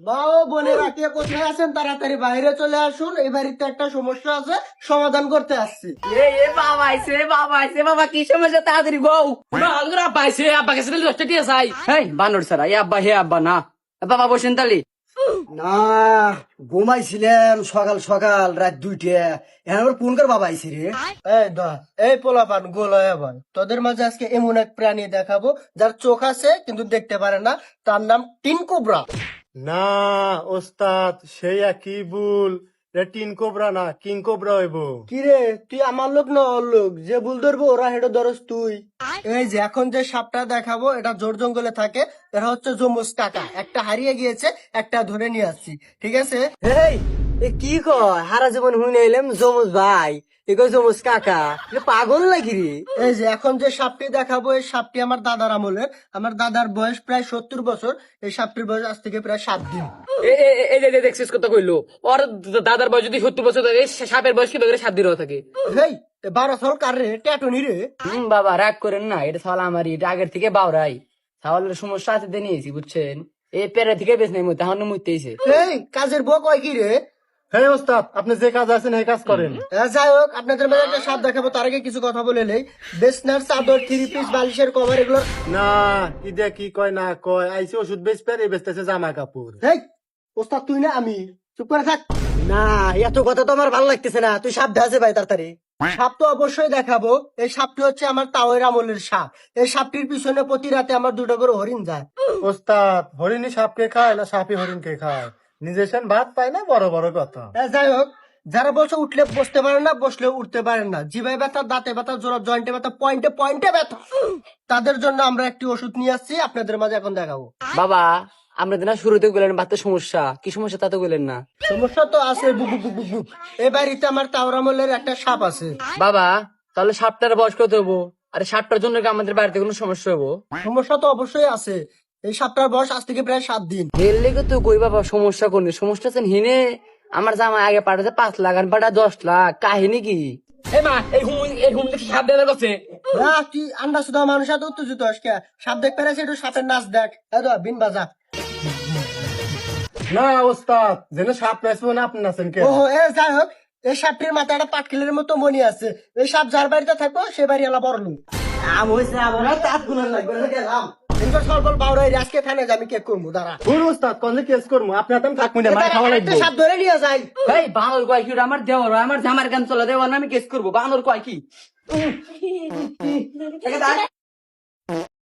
মা ও বোনেরা কে কোথায় আছেন তাড়াতাড়ি বাইরে চলে আসুন, এই বাড়িতে একটা সমস্যা আছে, সমাধান করতে আসছি। বাবা আইছে বাবা আইছে বাবা কি সমস্যা তাড়াতাড়ি বউ আলগুর আব্বা আইছে আব্বা কাছে 10টা দিয়ে চাই হেই বানর সারা এ আব্বা হে আব্বা না বাবা বসেন তালি না, ঘুমাইছিলাম সকাল সকাল রাত 2টা, এখন কোন কার বাবা আইছি রে? এই পোলাপান গোল হয়ে ভাই, তোদের মাঝে আজকে এমন এক প্রাণী দেখাবো যার চোখ আছে কিন্তু দেখতে পারে না, তার নাম টিন কোবরা। না ওস্তাদ, সেই একই ভুল। এটা টিন কোবরা না, কিং কোবরা হইব। কি রে, তুই আমার লোক না ওর লোক? যে ভুল ধরবো ওরা হেঁটে ধরস তুই। এই যে এখন যে সাপটা দেখাবো এটা জোর জঙ্গলে থাকে, এরা হচ্ছে যমুস কাকা, একটা হারিয়ে গিয়েছে, একটা ধরে নিয়ে আসছি, ঠিক আছে? এই কি কয়, হারা জীবন হুইনে এলাম যমুস ভাই, এগো যমুস কাকা, পাগল নাকি রে? এই যে এখন যে সাপটি দেখাবো, এই সাপটি আমার দাদার আমলের, আমার দাদার বয়স প্রায় 70 বছর, এই সাপটির বয়স আজ থেকে প্রায় 7 দিন। এই যে দেখছিস কথা কইলো ওর দাদার বয়স যদি 70 বছর থাকে সাপের বয়স কি করে 7 দিন থাকে হেই, 12 সাল কার রে, ট্যাটুনি রে? বাবা রাগ করেন না এটা ছাওয়াল আমারই এটা আগের থেকে বাউরাই ছাওয়ালের সমস্যা আছে দিয়ে নিয়েছি বুঝছেন এই পেরে থেকে বেশ নেই মধ্যে এখন মুইতেছে এই কাজের বউ কয় কি রে? হ্যাঁ ওস্তাদ, আপনি যে কাজ আছেন এই কাজ করেন। যাই হোক, আপনাদের মাঝে একটা সাপ দেখাবো, তার আগে কিছু কথা বলে নেই। বেসনার চাদর, 3 পিস, বালিশের কভার, এগুলো না, কি দিয়ে কি কয় না কয়, আইসি ওষুধ বেচবে আর এই বেচতেছে জামা কাপড়। হেই, ওস্তাদ তুই না আমি, চুপ করে থাক। না, এত কথা তো আমার ভালো লাগতেছে না, তুই সাপ ঢাছে ভাই তাড়াতাড়ি। সাপ তো অবশ্যই দেখাবো, এই সাপটি হচ্ছে আমার তাওয়ের আমলের সাপ। এই সাপটির পিছনে প্রতি রাতে আমার 2টা করে হরিণ যায়। ওস্তাদ, হরিণী সাপকে খায় না সাপই হরিণকে খায়? নিজে সেন ভাত পায় না, বড় বড় কথা। যাই হোক, যারা বসে উঠলে বসতে পারেন না, বসলেও উঠতে পারেন না, জিভায় ব্যথা, দাঁতে ব্যথা, জোড়া জয়েন্টে ব্যথা, পয়েন্টে পয়েন্টে ব্যথা, তাদের জন্য আমরা একটি ওষুধ নিয়ে আসছি, আপনাদের মাঝে এখন দেখাবো। বাবা আমরা না শুরুতে বললেন বাচ্চা সমস্যা কি সমস্যা তা তো বললেন না সমস্যা তো আছে, বুক বুক বুক বুক। এই বাড়িতে আমার তাওরামলের একটা সাপ আছে। বাবা তাহলে সাপটার বয়স কত হবো আরে সাপটার জন্য কি আমাদের বাড়িতে কোনো সমস্যা হবো সমস্যা তো অবশ্যই আছে, এই সাপটার বয়স আজ থেকে প্রায় 7 দিন। এর লেগে তো কই বাবা সমস্যা কোন সমস্যা আছেন হিনে আমার জামা আগে পাঠাতে 5 লাখ আর পাঠা 10 লাখ কাহিনী কি এই মা এই হুম দেখি সাপ দেওয়ার কাছে না, তুই আন্দাজ শুধু মানুষ এত উত্তেজিত আজকে, সাপ দেখ পেরেছে, একটু সাপের নাচ দেখ, এই তো বিন বাজা। না ওস্তাদ, যেন সাপ নাচবো না আপনি নাচেন কে? ও যাই হোক, এই সাপটির মাথায় একটা পাটকেলের মতো মনি আছে, এই সাপ যার বাড়িতে থাকবো সে বাড়ি এলা বড় লোক। আম হয়েছে আমরা তাঁত গুলো লাগবে না, গেলাম এনকর সরবল বাউরাই আজকে থানে আমি কে করবো দাঁড়া। ভুল ওস্তাদ, কোন কেস করবো? আপনি হাতে থাকবো না, মার খাওয়া লাগবে। সাপ ধরে নিয়ে যাই। এই বানর কয় কি ওটা আমার দেওয়ার আমার জামার গান চলা দেওয়ার না আমি কেস করবো বানর কয় কি